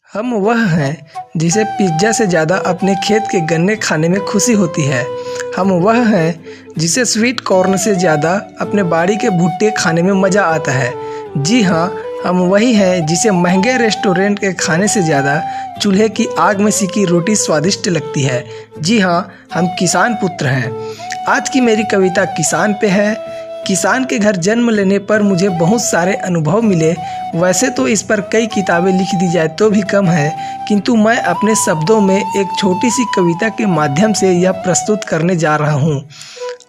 हम वह हैं जिसे पिज्ज़ा से ज़्यादा अपने खेत के गन्ने खाने में खुशी होती है। हम वह हैं जिसे स्वीट कॉर्न से ज़्यादा अपने बाड़ी के भुट्टे खाने में मज़ा आता है। जी हाँ, हम वही हैं जिसे महंगे रेस्टोरेंट के खाने से ज़्यादा चूल्हे की आग में सिकी रोटी स्वादिष्ट लगती है। जी हाँ, हम किसान पुत्र हैं। आज की मेरी कविता किसान पे है। किसान के घर जन्म लेने पर मुझे बहुत सारे अनुभव मिले। वैसे तो इस पर कई किताबें लिख दी जाए तो भी कम है, किंतु मैं अपने शब्दों में एक छोटी सी कविता के माध्यम से यह प्रस्तुत करने जा रहा हूँ।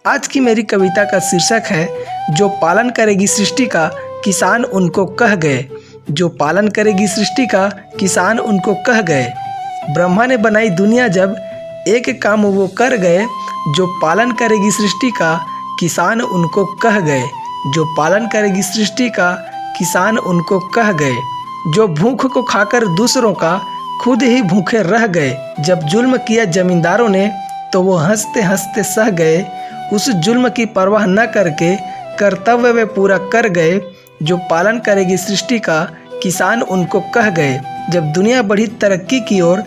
आज की मेरी कविता का शीर्षक है, जो पालन करेगी सृष्टि का किसान उनको कह गए। जो पालन करेगी सृष्टि का किसान उनको कह गए। ब्रह्मा ने बनाई दुनिया जब एक काम वो कर गए। जो पालन करेगी सृष्टि का किसान उनको कह गए। जो पालन करेगी सृष्टि का किसान उनको कह गए। जो भूख को खाकर दूसरों का खुद ही भूखे रह गए। जब जुल्म किया जमींदारों ने तो वो हंसते हंसते सह गए। उस जुल्म की परवाह न करके कर्तव्य वे पूरा कर गए। जो पालन करेगी सृष्टि का किसान उनको कह गए। जब दुनिया बढ़ी तरक्की की ओर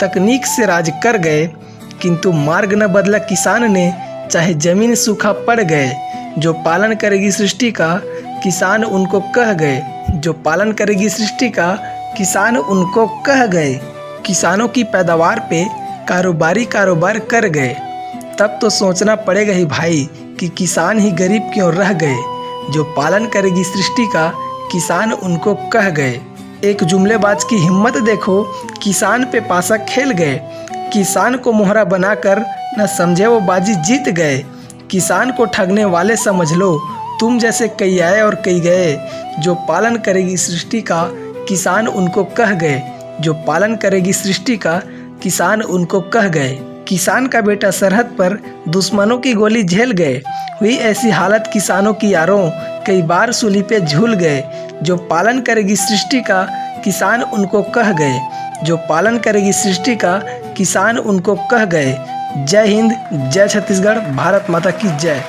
तकनीक से राज कर गए, किंतु मार्ग न बदला किसान ने, चाहे जमीन सूखा पड़ गए। जो पालन करेगी सृष्टि का किसान उनको कह गए। जो पालन करेगी सृष्टि का किसान उनको कह गए। किसानों की पैदावार पे कारोबारी कारोबार कर गए। तब तो सोचना पड़ेगा ही भाई कि किसान ही गरीब क्यों रह गए। जो पालन करेगी सृष्टि का किसान उनको कह गए। एक जुमलेबाज की हिम्मत देखो, किसान पे पासा खेल गए। किसान को मोहरा बनाकर न समझे वो बाजी जीत गए। किसान को ठगने वाले समझ लो, तुम जैसे कई आए और कई गए। जो पालन करेगी सृष्टि का किसान उनको कह गए। जो पालन करेगी सृष्टि का किसान उनको कह गए। किसान का बेटा सरहद पर दुश्मनों की गोली झेल गए। हुई ऐसी हालत किसानों की यारों, कई बार सूली पे झूल गए। जो पालन करेगी सृष्टि का किसान उनको कह गए। जो पालन करेगी सृष्टि का किसान उनको कह गए। जय हिंद, जय छत्तीसगढ़, भारत माता की जय।